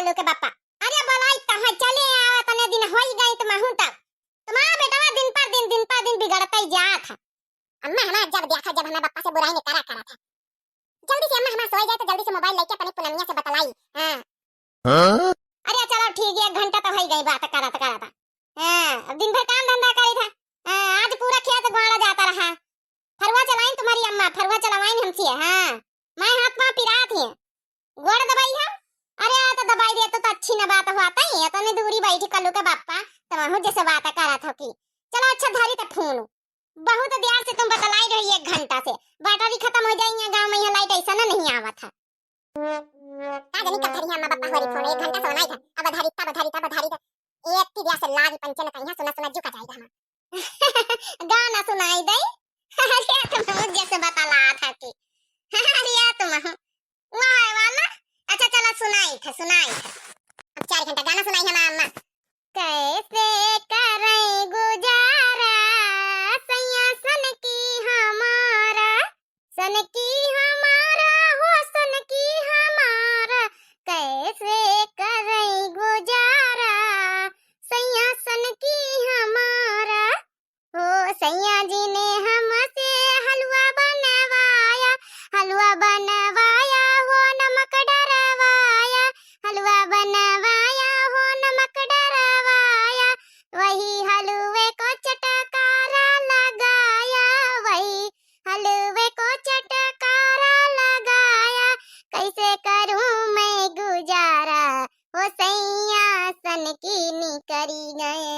कल्लू के बापा। अरे बोलाई कहां चले आवा तने दिन होई गई तो महू तक तुम्हारा बेटा दिन पर दिन बिगड़ता ही जात है। अम्मा हमारा जब देखा जब हमारे बापा से बुराई नहीं करा था। जल्दी से अम्मा हमारा सोई जाए तो जल्दी से मोबाइल लेके अपने पुनमिया से बतलाई। हां अरे चलो ठीक है, 1 घंटा तो हो गई बात करत करत। हां अब दिन भर काम धंधा करी था। आज पूरा खेत गोड़ा जाता रहा। फरवा चलाई तुम्हारी अम्मा, फरवा चलवाई हमसे। हां मैं हाथ में पिरा थी गोड़ दबाई है। अरे तो दबाई दे तो अच्छी ना बात होता ही है। तने दूरी बैठी कल्लू के बापा तमहु जैसे बात करा था कि चलो अच्छा धारी तक फोन बहुत देर से तुम बतलाई रही 1 घंटा से बैटरी खत्म हो जाएगी गांव में। यहाँ लाइट ऐसा ना नहीं आवा था। का जानी कब धरी अम्मा बापा हरी फोन 1 घंटा सोना ही था। अब धारी था एक ती दिया से लागी पंचन कहीं सुना झुका जाएगा हम गाना सुनाई दे। अरे तुम जैसे बतला था कि अरे तुम वाह वाला। अच्छा चला सुनाई था। अब 4 घंटा गाना सुनाई है अम्मा। कैसे करें गुजारा सैया सन की हमारा हो सन की हमारा। कैसे करें गुजारा सैया सन की हमारा। हो सैया जी ने हमसे हलवा बनवाया हो नमक डरवाया। हलवा बनवाया हो नमक डरवाया। वही हलवे को चटकारा लगाया। वही हलवे को चटकारा लगाया। कैसे करूं मैं गुजारा हो सैया सन की निकरी गए।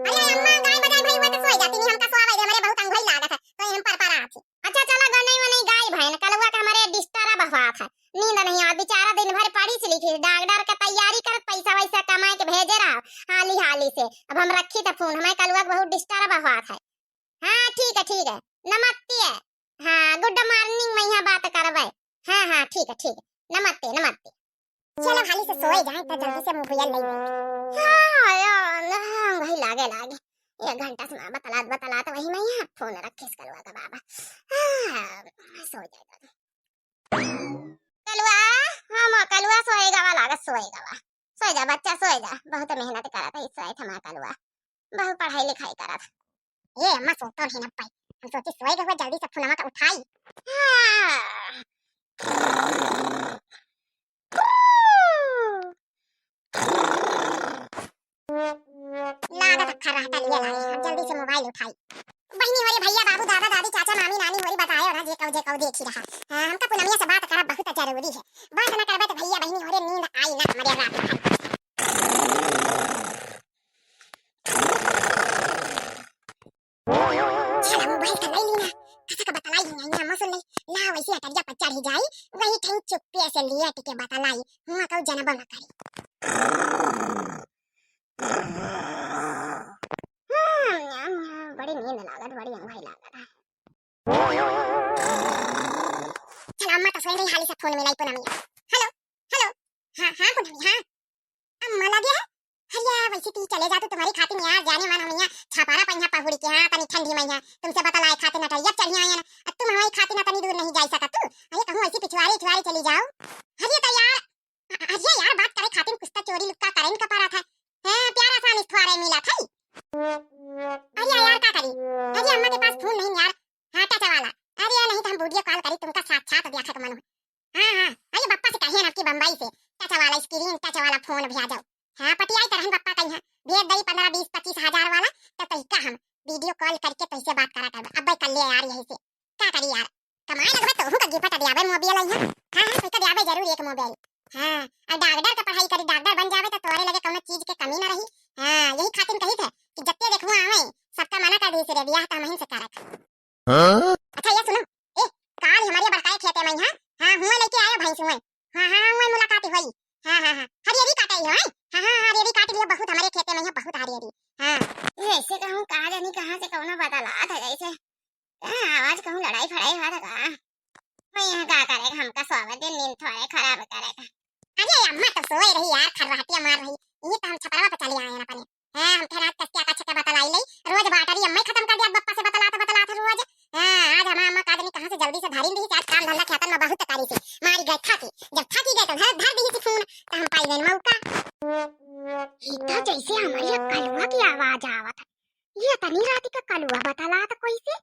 अरे अम्मा गाय बजाई भाई वो तो सोई जाती नहीं। हमका सोआवे दे हमारे बहुत अंगई लागत है तो हम पर आथी। अच्छा चला गनई वनई गाय भैन कलवा का हमारे डिस्टर्ब हुआ था। नींद नहीं आ बेचारा दिन भर पढ़ी से लिखी डॉक्टर का तैयारी करत पैसा वैसा कमाए के भेजे रहा हाली से। अब हम रखी था फोन हमारे कलवा बहुत डिस्टर्ब हुआ था। हां ठीक है नमस्ते। हां गुड मॉर्निंग मैं यहां बात करबै। हां ठीक है नमस्ते। चलो हाली से सोए जाए तो जल्दी से मोबाइल ले ले। हां यार वही लागे 1 घंटा से बतला तो वही मैं यहाँ फोन रखे कलवा का बाबा। सो जाएगा कलवा। हाँ कलवा सोएगा वाला सो जा बच्चा सो जा। बहुत मेहनत करा था इस थमा कलवा बहुत पढ़ाई लिखाई करा था। ये अम्मा सोता ही ना पाई। हम सोची सोएगा हुआ जल्दी से फोनमा का उठाई। लागत अखर रहता लिया लाई जल्दी से मोबाइल उठाई। बहनी होरी भैया बाबू दादा दादी चाचा मामी नानी होरी बतायो ना जे कौ देख ही रहा। हमका पुनमिया से बात करा बहुत जरूरी है। बात ना करबे तो भैया बहनी होरे नींद आई ना हमारे रात में। चला मोबाइल का ले लीना कसा का बतलाई ही ना मसुल ला वैसे अटरिया पर चढ़ जाई वही ठई चुप्पे से लिया टिके बतलाई हुआ कौ जनबा ना करी। बड़ी नींद लागत बड़ी अंगई लागत। चल अम्मा तो सोई रही हाली से फोन मिलाई पुनमिया। हेलो हां पुनमी हां अम्मा लगे है। हरिया वैसे ती चले जा तो तुम्हारी खातिर यार जाने मन हम यहाँ छपारा पहिया पहुड़ी के। हां तनी ठंडी में यहाँ तुमसे बतलाए खातिर नटरिया चढ़ी आई ना तुम हमारी खातिर ना तनी दूर नहीं जा सकत तू। अरे कहूं ऐसी पिछवाड़ी चली जाओ। हरिया तो यार बात करे खातिर कुछ तो चोरी लुक्का करें का पारा था। हां प्यारा सा निस्थवारे मिला था। अरे यार का करी। अरे अम्मा के पास फोन नहीं यार। हां टच वाला। अरे नहीं तो हम वीडियो कॉल करी तुमका साक्षात देखा के मन। हां अरे बप्पा से कहिए ना कि बंबई से टच वाला स्क्रीन टच वाला फोन भेजा जाओ। हां पटियाई तरहन बप्पा कहीं भेज दई 15 20 25 हजार वाला तो तरीका हम वीडियो कॉल करके तैसे बात करा कर। अब कर ले यार यही से का करी यार कमाए लगबे तो हुका गिफ्ट दियाबे मोबाइल है। हां पैसा दियाबे जरूर एक मोबाइल। हां और डॉक्टर का पढ़ाई करी डॉक्टर बन जावे तो तोरे लगे कोनो चीज के कमी ना रही। हां यही खातिर कही थे कि जत्ते देखबो आवे सबका मना कर दी से बियाह त महीन से करत। हां अच्छा ये सुनो ए काल हमारे बड़काए खेते में हां हुआ लेके आयो भैंस हुए। हां हुआ मुलाकात हुई। हां हरियरी काटाई है। हां हरियरी काट लिया बहुत हमारे खेते में है बहुत हरियरी। हां ऐसे कहूं कहां जानी कहां से कौन बदला था जैसे आवाज कहूं लड़ाई फड़ाई हुआ था का। मैं यहां का करेगा हमका स्वागत नींद थोड़े खराब करेगा। अरे अम्मा तो सोई रही यार खर्राटिया मार रही। ये तो हम छपरवा पे चले आए ना अपने। हां हम ठहरात कस क्या छक्के बतलाई ले रोज बाटरी अम्मा खत्म कर दिया बप्पा से बतलाता रोज। हां आज हम अम्मा का आदमी कहां से जल्दी से धारी दी आज काम धंधा खेतन में बहुत कारी से मारी गए थाकी जब थाकी गए तो धर दी थी फोन तो हम पाई गए मौका। इतना जैसे हमारी कलुआ की आवाज आवत ये तनी रात का कलुआ बतला तो कोई से।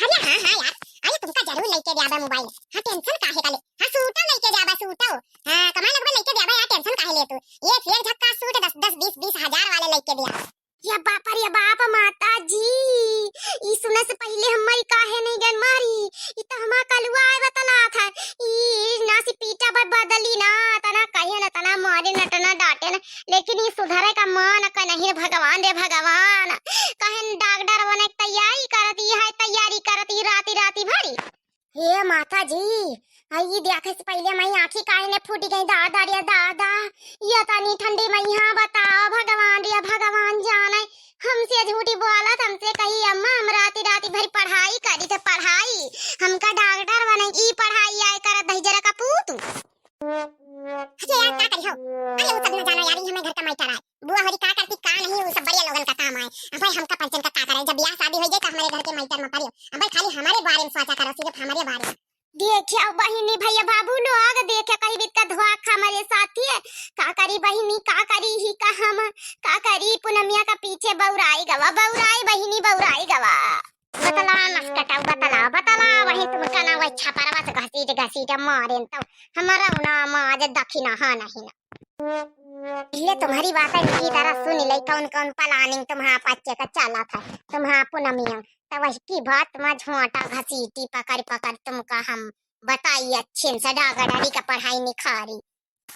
अरे हां हां यार अरे तुमका जरूर लेके जाबा मोबाइल हां टेंशन काहे का ले हां सूटा लेके जाबा सूटा हां कमाई लगबा लेके जाबा यार टेंशन काहे ले तू ये फेर झक्का सूट 10 20 हजार वाले लेके दिया। या बाप रे बाप माता जी ई सुने से पहले हमारी काहे नहीं गन मारी ई तो हमा कलुआ आए बतला था ई ना सी पीटा बदली ना तना कहे ना तना मारे न तना डांटे ना लेकिन ये सुधारे का मन का नहीं भगवान रे भगवान कहे डॉक्टर बने तैयारी करती है तैयारी करती राती राती भरी। हे माता जी आई देखे से पहले मैं आंखी काहे ने फूटी गई दादा रे दादा ये तनी ठंडी में यहाँ बताओ भगवान रे भगवान जाने हमसे झूठी बोला हमसे कही अम्मा हम राती राती भरी पढ़ाई करी थे पढ़ाई हमका डॉक्टर बने ई पढ़ाई आए कर दही जरा का पूत। अच्छा यार क्या करी हो अरे वो सब न जाना यार हमें घर का माइटर है बुआ हरी का करती का नहीं वो सब बढ़िया लोगन का काम है। अब भाई हमका पंचन का का करे जब ब्याह शादी हो जाए तो हमारे घर के माइटर में परियो अब भाई खाली हमारे बारे में सोचा करो सिर्फ हमारे बारे में देखिए बहिनी भैया बाबू लोग देखे कहीं भी का धुआ हमारे साथी है का करी बहिनी का करी ही का हम का करी पूनमिया का पीछे बौराई गवा बौराई बहिनी बौराई गवा बतला नस्कटा बतला वही तुमका ना वही छपरवा से घसीट मारे तो हमारा ना माज दखिना हां नहीं ना ये तुम्हारी बात की तरह सुन ले कौन कौन प्लानिंग तुम्हारा बच्चे का चला था तुम्हारा पूनमिया तब की बात में झोंटा घसीटी पकड़ तुमका हम बताई अच्छे से डागडारी का पढ़ाई निखारी।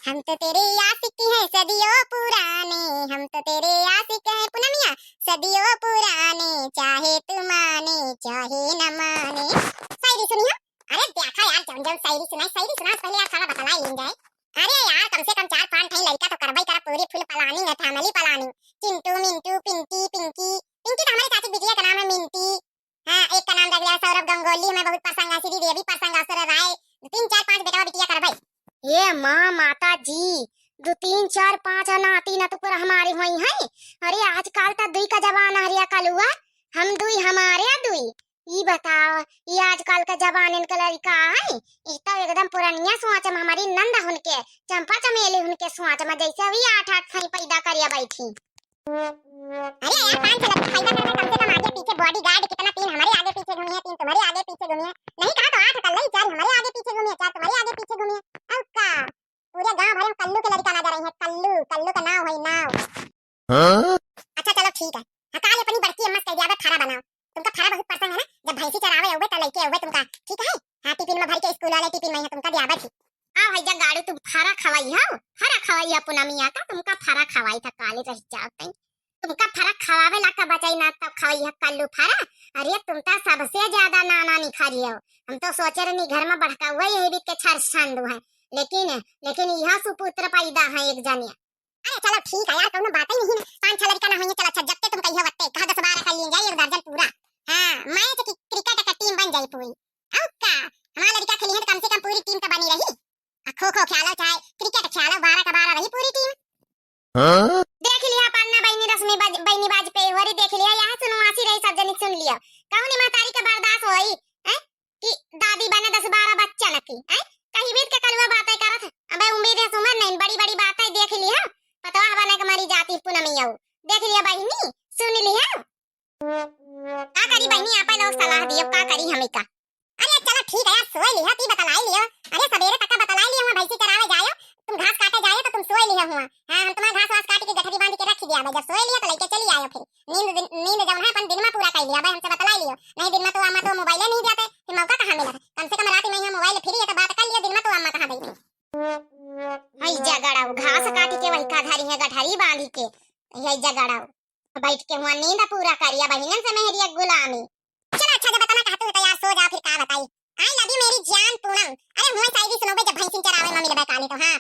हम तो तेरे आशिक हैं सदियों पुराने हम तो तेरे आशिक हैं पूनमिया सदियों पुराने चाहे तू माने चाहे न माने। शायरी सुनियो अरे देखा यार जब शायरी सुना पहले यार सारा बतला ही जाए। अरे यार कम से कम 4-5 ठई लड़का तो करबई कर पूरी फुल प्लानिंग है फैमिली प्लानिंग चिंटू मिंटू पिंकी पिंकी तो हमारी चाची बिटिया का नाम है मिंटी हां एक का नाम रख लिया सौरभ गंगोली में बहुत पसंद है श्री देवी पसंद असर राय 3-4-5 बेटा बिटिया करबई। ये मां माता जी 2-3-4-5 नाती ना तो पूरा हमारी हुई है। अरे आजकल तो दुई का जमाना हरिया कलुआ हम दुई हमारे दुई ई बताओ ये आजकल का जमाने का लड़का है ये तो एकदम पुरानिया सोच में हमारी नंदा उनके चंपा चमेली उनके सोच में जैसे अभी 8-8 खई पैदा करिया बैठी। अरे यार 5 लड़का पैदा करना कम से कम आगे पीछे बॉडीगार्ड कितना 3 हमारे आगे पीछे घूमी है 3 तुम्हारे आगे पीछे घूमी है नहीं कहा तो 8 कल ही 4 हमारे आगे पीछे घूमी है 4 तुम्हारे आगे पीछे घूमी है। अब का पूरे गांव भर में कल्लू के लड़का नजर रही है कल्लू का नाम है नाव। अच्छा चलो ठीक है हकाल अपनी बड़की अम्मा कह दिया थारा बनाओ तुमका थारा बहुत पसंद है ना जब भैंसी चरावे होगे तो लेके होगे तुमका ठीक है हां टिफिन में भर के स्कूल वाले टिफिन में है तुमका दियाबा थी आ भाई जा गाड़ी तुम फारा खवाई हो फारा खवाई है पूनमिया का तुमका फारा खवाई था काले रह जाते तुमका फारा खवावे ला का बचाई ना तब खवाई है कल्लू फारा। अरे तुम तो सबसे ज्यादा नाना निखारी हो हम तो सोचे रहे घर में बढ़का हुआ यही भी के छर छंदू है लेकिन यह सुपुत्र पैदा है एक जनिया। अरे चलो ठीक है यार कोनो बात ही नहीं 5-6 लड़का ना होइए चलो अच्छा जब तुम कहियो वत्ते कहा 10-12 कर लिए जाए एक दर्जन पूरा हां मैं तो क्रिकेट का टीम बन जाई पूरी। अब का हमारा लड़का खेली है तो कम से कम पूरी टीम का बनी रही खो खो खेलो चाहे क्रिकेट खेलो 12 का 12 रही पूरी टीम। हां देख लिया पन्ना बहनी रश्मि बहनी बाज पे होरी देख लिया यहां सुनवासी रही सब जनी सुन लिया कहूनी मातारी का बर्दाश्त होई हैं कि दादी बने 10-12 बच्चा नकी हैं कहीं बीत के कलवा बातें करत अबे उम्मीद है सुमर नहीं बड़ी बातें देख लिया पतवा बने के मारी जाती पूनमिया देख लिया बहनी सुन लिया का करी बहनी आपे लोग सलाह दियो का करी हमें का। अरे चलो ठीक है यार सोई लिया ती बतलाई लियो अरे सवेरे तक बतलाई लियो भैंसी चरावे जायो तुम घास काटे जायो तो तुम सोई लिया हुआ हां हम तुम्हारा घास वास काट के गठरी बांध के रख दिया जब सोई लिया तो लेके चली आयो फिर नींद जब है अपन दिन में पूरा कर लिया भाई हमसे बतलाई लियो नहीं दिन में तो अम्मा तो मोबाइल नहीं देते फिर मौका कहां मिला कम से कम रात में यहां मोबाइल फ्री है तो बात कर लियो दिन में तो अम्मा कहां गई हई जगड़ाऊ घास काट के वही का धारी है गठरी बांध के हई जगड़ाऊ बैठ के हुआ नींद पूरा करिया बहिनन से मेहरिया गुलामी। चलो अच्छा जब बताना कहते हो तो यार सो जा फिर का बताई आई लव यू मेरी जान पूनम। अरे हुए शायरी सुनोगे जब भैंसी चरावे में मिलबे काली तो हां